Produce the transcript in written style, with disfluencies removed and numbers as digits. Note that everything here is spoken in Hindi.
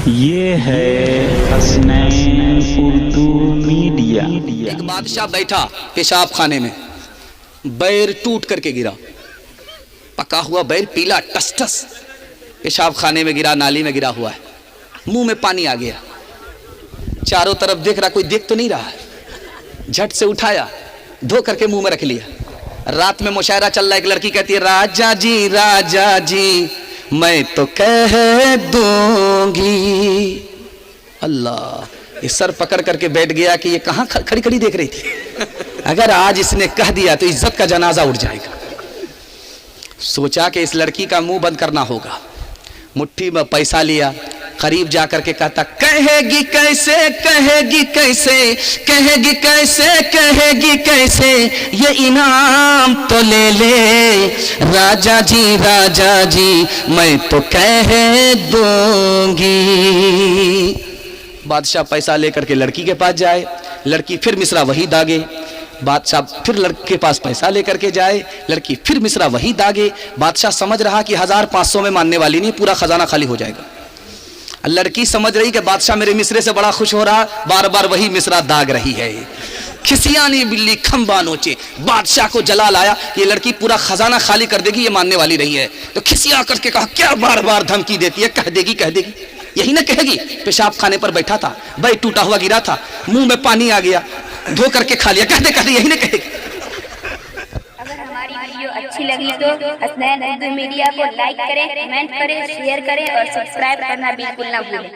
ये है हसनैन उर्दू मीडिया। एक बादशाह बैठा पेशाब खाने में, बैर टूट करके गिरा, पका हुआ बैर पीला टस टस पेशाब खाने में गिरा, नाली में गिरा हुआ है, मुंह में पानी आ गया, चारों तरफ देख रहा, कोई देख तो नहीं रहा, झट से उठाया, धो करके मुंह में रख लिया। रात में मुशायरा चल रहा है, एक लड़की कहती है राजा जी मैं तो कह दूंगी। अल्लाह, ये सर पकड़ करके बैठ गया कि ये कहाँ खड़ी खड़ी देख रही थी, अगर आज इसने कह दिया तो इज्जत का जनाजा उठ जाएगा। सोचा कि इस लड़की का मुंह बंद करना होगा, मुट्ठी में पैसा लिया, करीब जाकर के कहता कहेगी कैसे कहेगी कैसे कहेगी कैसे कहेगी कैसे, ये इनाम तो ले ले राजा जी मैं तो कह दूंगी। बादशाह पैसा लेकर के लड़की के पास जाए, लड़की फिर मिसरा वही दागे, बादशाह फिर लड़के के पास पैसा लेकर के जाए, लड़की फिर मिसरा वही दागे। बादशाह समझ रहा कि 1500 में मानने वाली नहीं, पूरा खजाना खाली हो जाएगा। लड़की समझ रही कि बादशाह मेरे मिसरे से बड़ा खुश हो रहा, बार बार वही मिसरा दाग रही है। खिसियानी बिल्ली खंबा नोचे, बादशाह को जलाल आया, ये लड़की पूरा खजाना खाली कर देगी, ये मानने वाली नहीं है। तो खिसिया करके कहा क्या बार बार धमकी देती है, कह देगी यही ना कहेगी। पेशाब खाने पर बैठा था, बैर टूटा हुआ गिरा था, मुंह में पानी आ गया, धो करके खा लिया, कह दे यही ना कहेगी। अगर हमारी वीडियो अच्छी लगी तो हसनैन उर्दू मीडिया को लाइक करें, कमेंट करें, शेयर करें और सब्सक्राइब करना बिल्कुल ना भूलें।